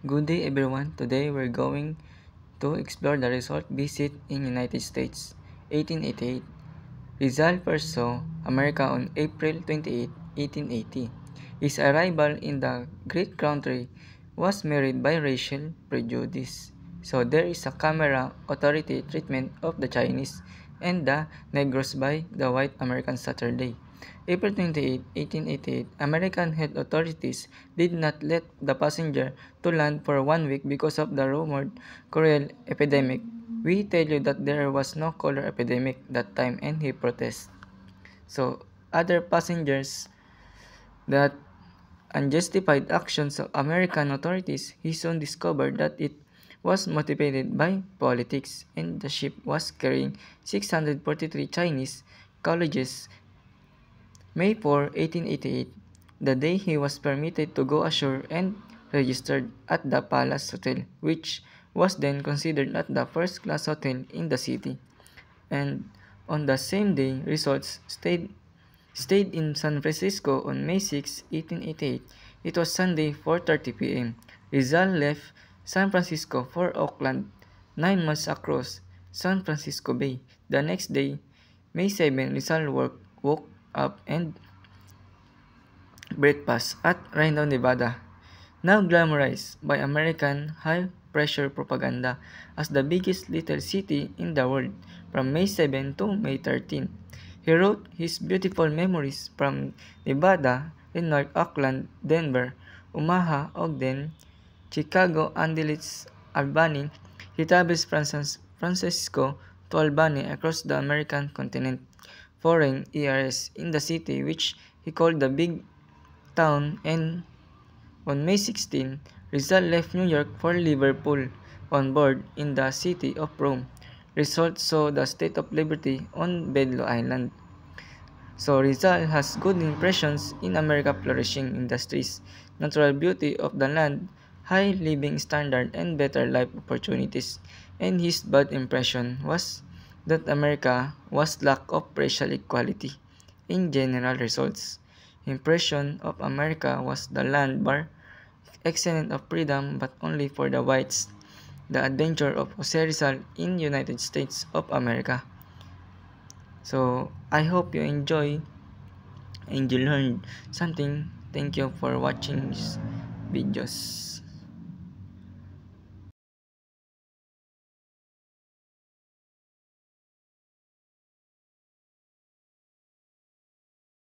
Good day everyone. Today we're going to explore the result visit in United States, 1888. Rizal first saw America on April 28, 1880. His arrival in the great country was marred by racial prejudice. So there is a camera authority treatment of the Chinese and the Negros by the white American Saturday. April 28, 1888, American health authorities did not let the passenger to land for 1 week because of the rumored cholera epidemic. We tell you that there was no cholera epidemic that time and he protests. So other passengers that unjustified actions of American authorities, he soon discovered that it was motivated by politics and the ship was carrying 643 Chinese colleges. May 4, 1888, the day he was permitted to go ashore and registered at the Palace Hotel, which was then considered at the first-class hotel in the city. And on the same day, results stayed in San Francisco on May 6, 1888. It was Sunday, 4:30 p.m. Rizal left San Francisco for Oakland, 9 miles across San Francisco Bay. The next day, May 7, Rizal woke up and breakfast at Reno, Nevada, now glamorized by American high-pressure propaganda as the biggest little city in the world from May 7 to May 13. He wrote his beautiful memories from Nevada, Reno, Oakland, Denver, Omaha, Ogden, Chicago, Angeles, Albany. He travels from San Francisco to Albany across the American continent, foreign ERS in the city which he called the Big Town, and on May 16, Rizal left New York for Liverpool on board in the city of Rome. Result saw the State of Liberty on Bedlo Island. So Rizal has good impressions in America flourishing industries, natural beauty of the land, high living standard and better life opportunities. And his bad impression was that America was lack of racial equality in general results. Impression of America was the land bar, excellent of freedom but only for the whites. The adventure of Jose Rizal in United States of America. So I hope you enjoy and you learned something. Thank you for watching these videos.